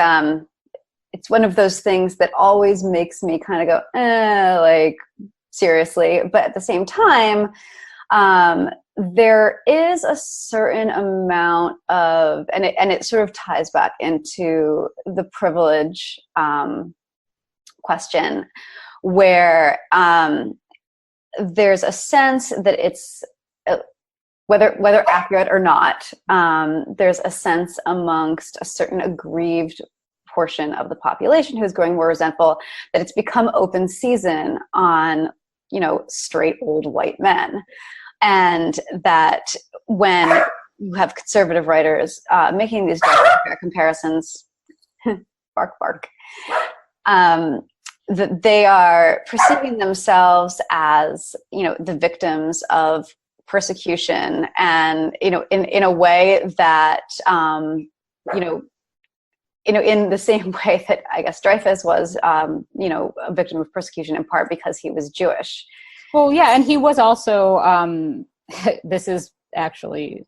it's one of those things that always makes me kind of go, like, seriously. But at the same time, there is a certain amount of, and it sort of ties back into the privilege question, where there's a sense that it's, whether accurate or not, there's a sense amongst a certain aggrieved portion of the population who's growing more resentful that it's become open season on, straight old white men. And that when you have conservative writers making these comparisons, bark, bark, that they are perceiving themselves as, the victims of persecution, and, in a way that, in the same way that I guess Dreyfus was, a victim of persecution in part because he was Jewish. Well, yeah, and he was also, this is actually,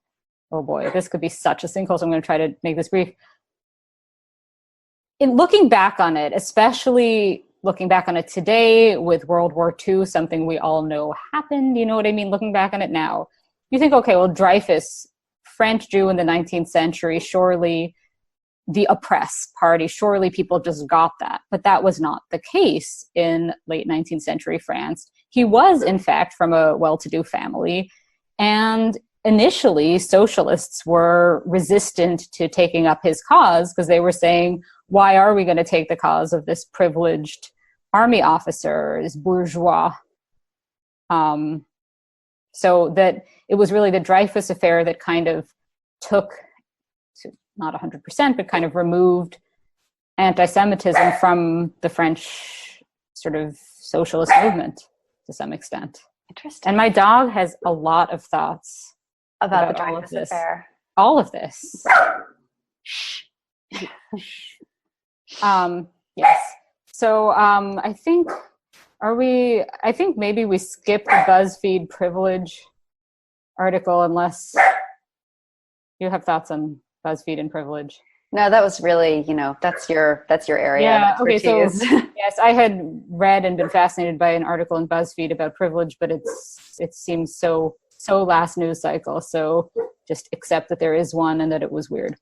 oh boy, this could be such a sinkhole, so I'm going to try to make this brief. In looking back on it, especially looking back on it today with World War II, something we all know happened, you know what I mean? Looking back on it now, you think, okay, well, Dreyfus, French Jew in the 19th century, surely the oppressed party, surely people just got that. But that was not the case in late 19th century France. He was, in fact, from a well-to-do family. And initially, socialists were resistant to taking up his cause because they were saying, why are we going to take the cause of this privileged army officer, this bourgeois? So that it was really the Dreyfus Affair that kind of took, not 100%, but kind of removed anti-Semitism from the French sort of socialist movement to some extent. Interesting. And my dog has a lot of thoughts about the Dreyfus Affair. All of this. Yes. So I think maybe we skip the BuzzFeed privilege article unless you have thoughts on BuzzFeed and privilege. No, that was really, that's your area. Yeah. Okay. So yes, I had read and been fascinated by an article in BuzzFeed about privilege, but it seems so last news cycle. So just accept that there is one and that it was weird.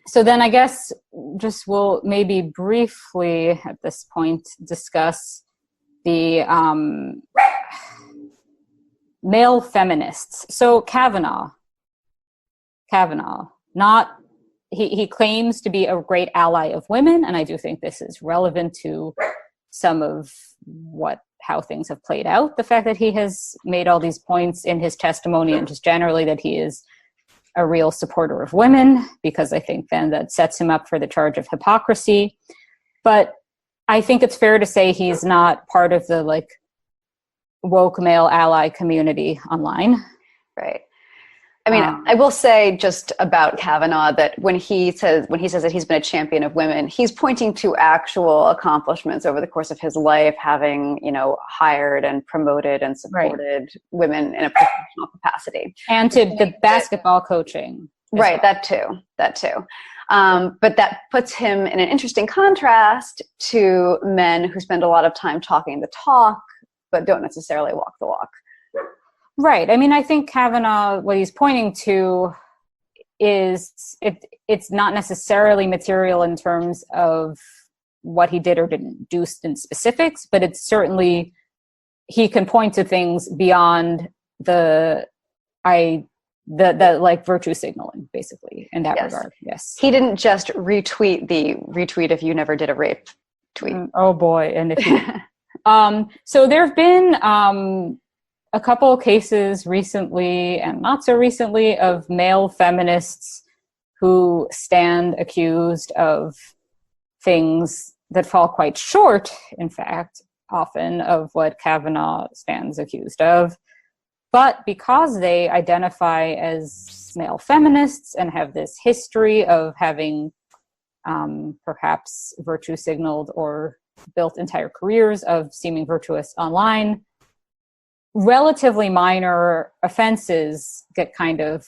So then I guess just we'll maybe briefly at this point discuss the male feminists. So Kavanaugh, not he claims to be a great ally of women, and I do think this is relevant to some of how things have played out. The fact that he has made all these points in his testimony and just generally that he is a real supporter of women, because I think then that sets him up for the charge of hypocrisy. But I think it's fair to say he's not part of the woke male ally community online. Right. I mean, I will say just about Kavanaugh that when he says that he's been a champion of women, he's pointing to actual accomplishments over the course of his life, having, hired and promoted and supported women in a professional capacity. And to the basketball coaching. Right. Well. That too. But that puts him in an interesting contrast to men who spend a lot of time talking the talk, but don't necessarily walk the walk. Right. I mean, I think Kavanaugh, what he's pointing to is it's not necessarily material in terms of what he did or didn't do in specifics, but it's certainly, he can point to things beyond the like virtue signaling, basically, in that regard. Yes. He didn't just retweet the retweet if you never did a rape tweet. Oh boy. And if you, so there have been a couple of cases recently and not so recently of male feminists who stand accused of things that fall quite short, in fact, often of what Kavanaugh stands accused of. But because they identify as male feminists and have this history of having perhaps virtue signaled or built entire careers of seeming virtuous online, relatively minor offenses get kind of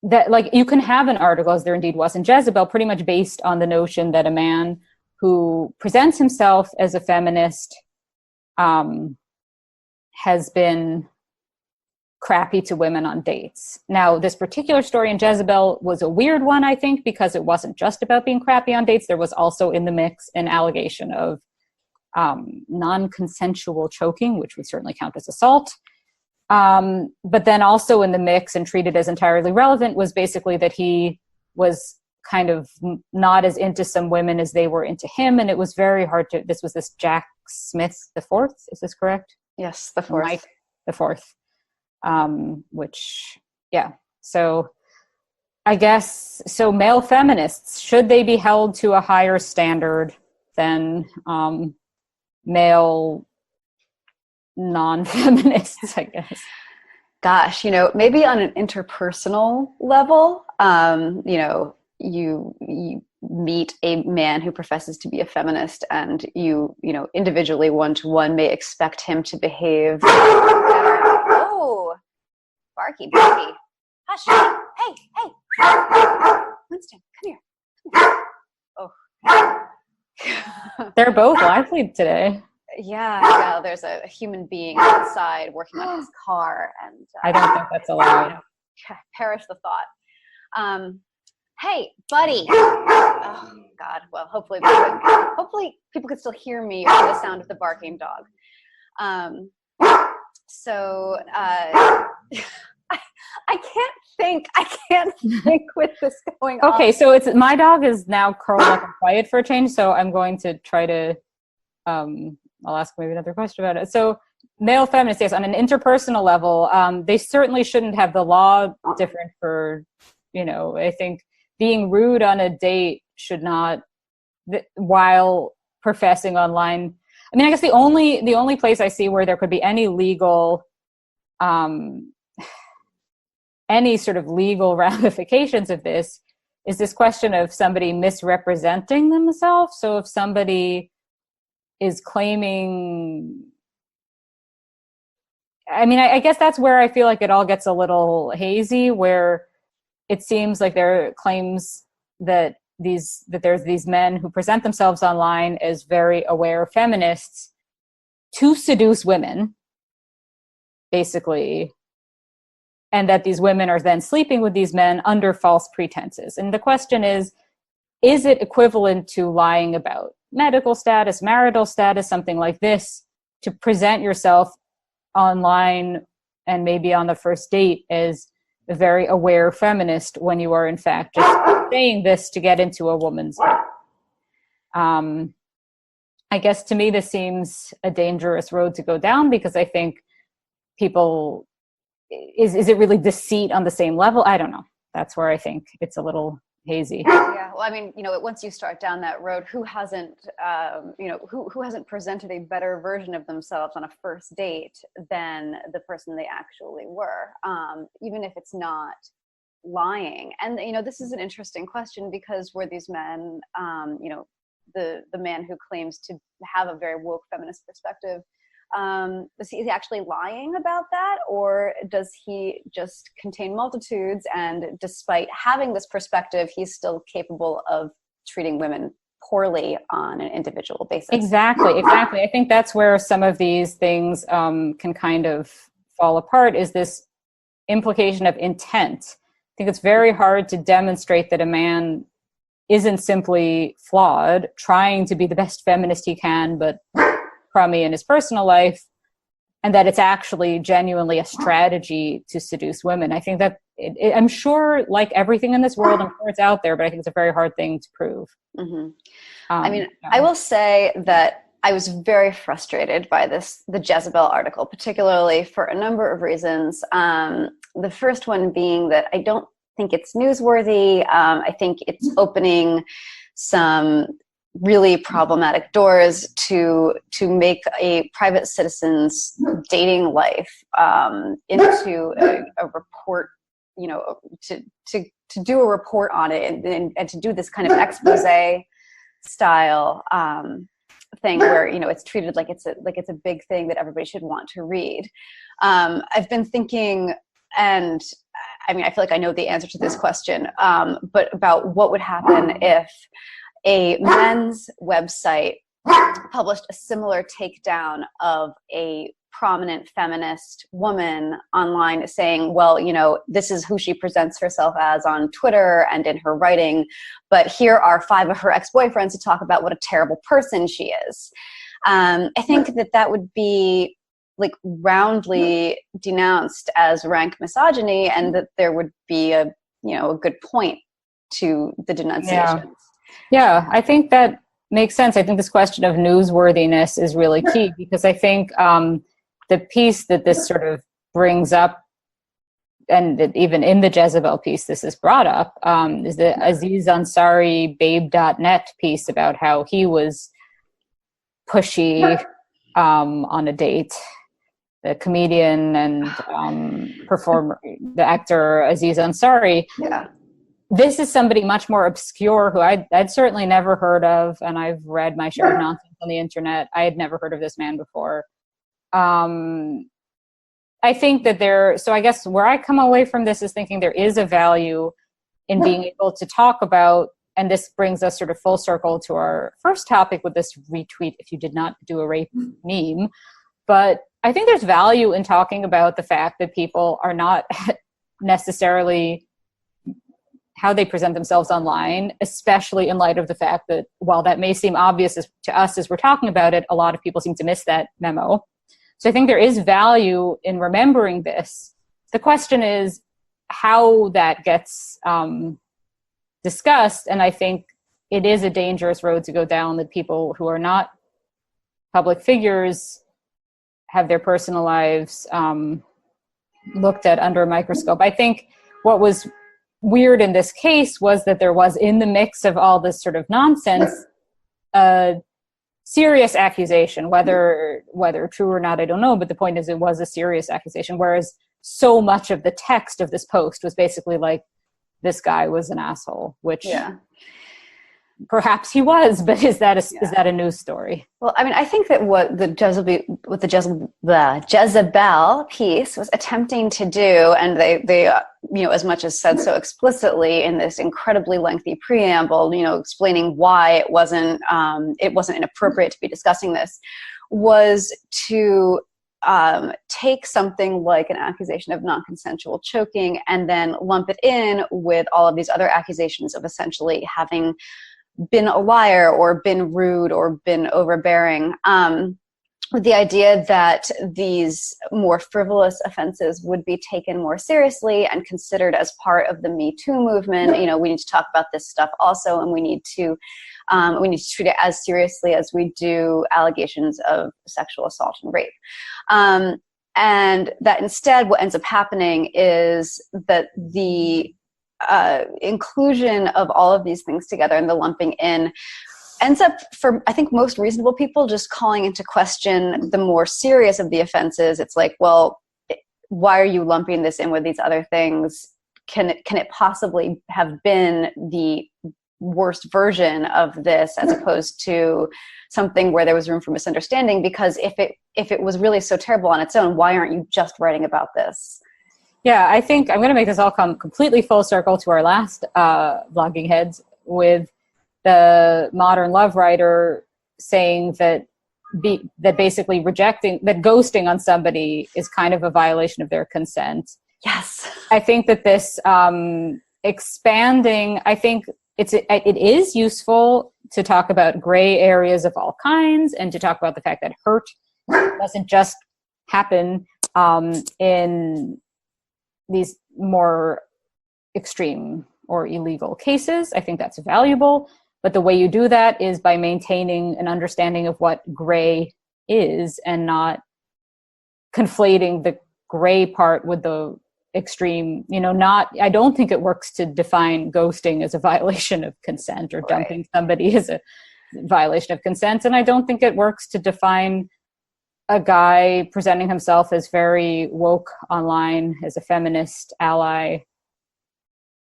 that, like, you can have an article, as there indeed was in Jezebel, pretty much based on the notion that a man who presents himself as a feminist has been crappy to women on dates. Now, this particular story in Jezebel was a weird one, I think, because it wasn't just about being crappy on dates. There was also in the mix an allegation of non-consensual choking, which would certainly count as assault. But then also in the mix, and treated as entirely relevant, was basically that he was kind of not as into some women as they were into him. And it was very hard to, this was this Jack Smith the Fourth, is this correct? Yes, the fourth. Mike the Fourth. Which, yeah. So I guess, so male feminists, should they be held to a higher standard than male non-feminists, I guess? Gosh, maybe on an interpersonal level, you meet a man who professes to be a feminist, and you individually, one-to-one, may expect him to behave. Oh, barky. Hush. Hey. Winston, come here. Oh. They're both lively today. Yeah, there's a human being outside working on his car, and I don't think that's allowed. Perish the thought. Hey, buddy. Oh God. Well, hopefully people could still hear me or the sound of the barking dog. I can't think with this going on. Okay, so it's, my dog is now curled up and quiet for a change, so I'm going to try to I'll ask maybe another question about it. So male feminists, yes, on an interpersonal level, they certainly shouldn't have the law different for, I think being rude on a date should not, while professing online. I mean, I guess the only place I see where there could be any legal, any sort of legal ramifications of this is this question of somebody misrepresenting themselves. So if somebody is claiming, I mean, I guess that's where I feel like it all gets a little hazy, where it seems like there are claims that there's these men who present themselves online as very aware feminists to seduce women, basically, and that these women are then sleeping with these men under false pretenses. And the question is it equivalent to lying about medical status, marital status, something like this, to present yourself online and maybe on the first date as a very aware feminist when you are in fact just saying this to get into a woman's bed? I guess to me this seems a dangerous road to go down, because I think people, is it really deceit on the same level? I don't know. That's where I think it's a little hazy. Yeah, well, I mean, once you start down that road, who hasn't presented a better version of themselves on a first date than the person they actually were, even if it's not lying? And this is an interesting question, because were these men, the man who claims to have a very woke feminist perspective, is he actually lying about that, or does he just contain multitudes, and despite having this perspective, he's still capable of treating women poorly on an individual basis? Exactly. I think that's where some of these things can kind of fall apart, is this implication of intent. I think it's very hard to demonstrate that a man isn't simply flawed, trying to be the best feminist he can, but crummy in his personal life, and that it's actually genuinely a strategy to seduce women. I think that I'm sure, like everything in this world, I'm sure it's out there, but I think it's a very hard thing to prove. Mm-hmm. I will say that I was very frustrated by the Jezebel article, particularly for a number of reasons. The first one being that I don't think it's newsworthy. I think it's opening some really problematic doors to make a private citizen's dating life into a report, to do a report on it, and to do this kind of expose style thing where it's treated like it's a big thing that everybody should want to read. I've been thinking, and I mean, I feel like I know the answer to this question, but about what would happen if a men's website published a similar takedown of a prominent feminist woman online, saying, well, this is who she presents herself as on Twitter and in her writing, but here are 5 of her ex-boyfriends to talk about what a terrible person she is. I think that would be like roundly denounced as rank misogyny, and that there would be a good point to the denunciations. Yeah, I think that makes sense. I think this question of newsworthiness is really key, because I think the piece that this sort of brings up, and even in the Jezebel piece this is brought up, is the Aziz Ansari Babe.net piece about how he was pushy on a date. The comedian and performer, the actor Aziz Ansari. Yeah. This is somebody much more obscure who I'd certainly never heard of, and I've read my share of nonsense on the internet. I had never heard of this man before. I think that so I guess where I come away from this is thinking there is a value in being able to talk about, and this brings us sort of full circle to our first topic with this retweet, if you did not do a rape meme. But I think there's value in talking about the fact that people are not necessarily how they present themselves online, especially in light of the fact that while that may seem obvious to us as we're talking about it, a lot of people seem to miss that memo. So I think there is value in remembering this. The question is how that gets discussed, and I think it is a dangerous road to go down, that people who are not public figures have their personal lives looked at under a microscope. I think what was weird in this case was that there was, in the mix of all this sort of nonsense, a serious accusation, whether true or not, I don't know, but the point is it was a serious accusation, whereas so much of the text of this post was basically like, this guy was an asshole, which perhaps he was, but is that a news story? Well, I mean, I think that what the Jezebel piece was attempting to do, and they as much as said so explicitly in this incredibly lengthy preamble, explaining why it wasn't inappropriate to be discussing this, was to take something like an accusation of non-consensual choking and then lump it in with all of these other accusations of essentially having been a liar or been rude or been overbearing, with the idea that these more frivolous offenses would be taken more seriously and considered as part of the Me Too movement. We need to talk about this stuff also, and we need to treat it as seriously as we do allegations of sexual assault and rape. And that instead what ends up happening is that the inclusion of all of these things together and the lumping in ends up, for I think most reasonable people, just calling into question the more serious of the offenses. It's like, well, why are you lumping this in with these other things? Can it possibly have been the worst version of this, as opposed to something where there was room for misunderstanding. Because if it was really so terrible on its own, why aren't you just writing about this? Yeah, I think I'm going to make this all come completely full circle to our last Vlogging Heads, with the modern love writer saying that basically rejecting, that ghosting on somebody is kind of a violation of their consent. Yes. I think that this expanding, I think it is useful to talk about gray areas of all kinds, and to talk about the fact that hurt doesn't just happen in these more extreme or illegal cases. I think that's valuable. But the way you do that is by maintaining an understanding of what gray is, and not conflating the gray part with the extreme, I don't think it works to define ghosting as a violation of consent, or dumping somebody as a violation of consent. And I don't think it works to define a guy presenting himself as very woke online, as a feminist ally,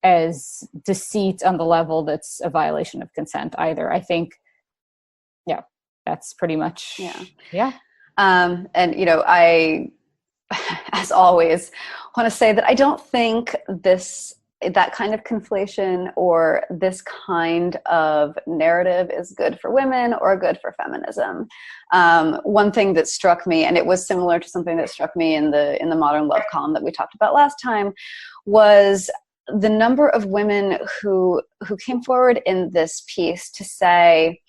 as deceit on the level that's a violation of consent either. I think, that's pretty much, yeah. And, I, as always, want to say that I don't think that kind of conflation or this kind of narrative is good for women or good for feminism. One thing that struck me, and it was similar to something that struck me in the Modern Love column that we talked about last time, was the number of women who came forward in this piece to say,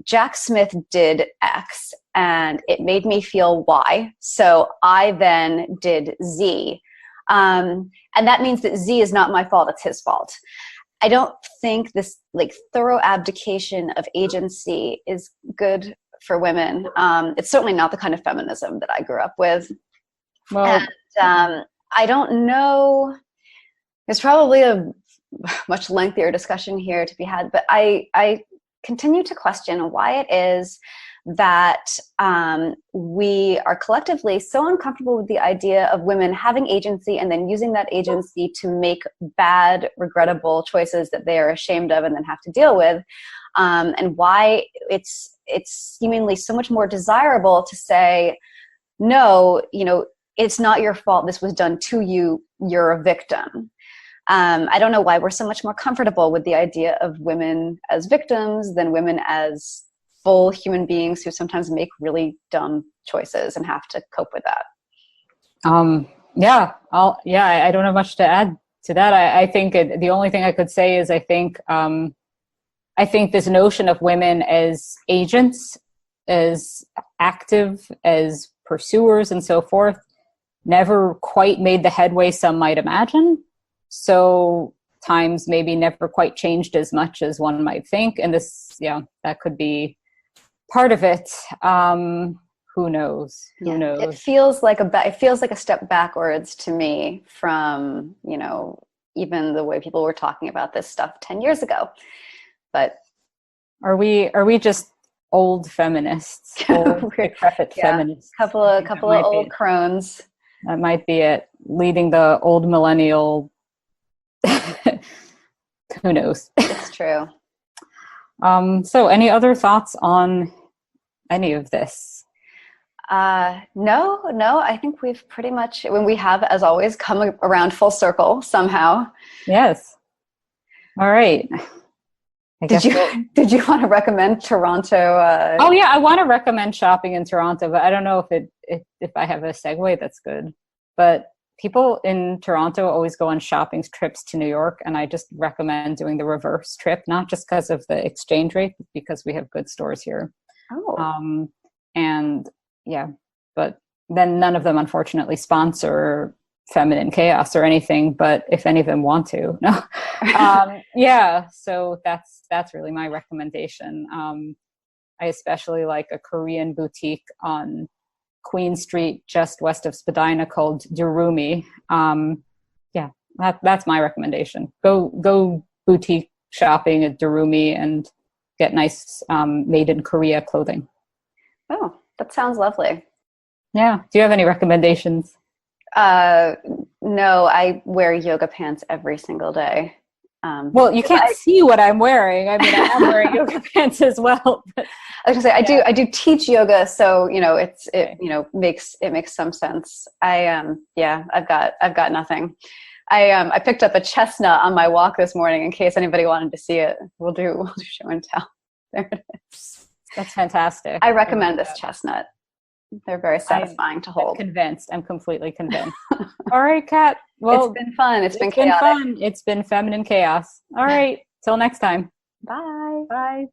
Jack Smith did X and it made me feel Y, so I then did Z. And that means that Z is not my fault, it's his fault. I don't think this thorough abdication of agency is good for women. It's certainly not the kind of feminism that I grew up with. Well, and I don't know, there's probably a much lengthier discussion here to be had, but I continue to question why it is that we are collectively so uncomfortable with the idea of women having agency and then using that agency to make bad, regrettable choices that they are ashamed of and then have to deal with, and why it's seemingly so much more desirable to say, no, it's not your fault, this was done to you, you're a victim. I don't know why we're so much more comfortable with the idea of women as victims than women as full human beings who sometimes make really dumb choices and have to cope with that. I don't have much to add to that. I think the only thing I could say is I think this notion of women as agents, as active, as pursuers and so forth, never quite made the headway some might imagine. So times maybe never quite changed as much as one might think. And this, that could be part of it. Who knows? Who knows? It feels like a step backwards to me from, even the way people were talking about this stuff 10 years ago. But are we just old feminists? Old, decrepit feminists? Couple of old crones. That might be it. Leading the old millennial. Who knows? It's true. So any other thoughts on any of this? No, I think we've pretty much, when we have, as always, come around full circle somehow. Yes. All right. Did you want to recommend Toronto? I want to recommend shopping in Toronto, but I don't know if I have a segue that's good. But people in Toronto always go on shopping trips to New York, and I just recommend doing the reverse trip, not just because of the exchange rate, but because we have good stores here. Oh. But then none of them, unfortunately, sponsor Feminine Chaos or anything, but if any of them want to, no. So that's really my recommendation. I especially like a Korean boutique on Queen Street, just west of Spadina, called Durumi. That's my recommendation. Go boutique shopping at Durumi and get nice made in Korea clothing. Oh, that sounds lovely. Yeah. Do you have any recommendations? No, I wear yoga pants every single day. Well, you can't see what I'm wearing. I mean, I am wearing yoga pants as well. But, I was gonna say, I do teach yoga, so it makes some sense. I've got nothing. I picked up a chestnut on my walk this morning in case anybody wanted to see it. We'll do show and tell. There it is. That's fantastic. I recommend this chestnut. They're very satisfying to hold. I'm convinced. I'm completely convinced. All right, Kat. Well, it's been fun. It's been chaotic. Fun. It's been feminine chaos. All right. Till next time. Bye. Bye.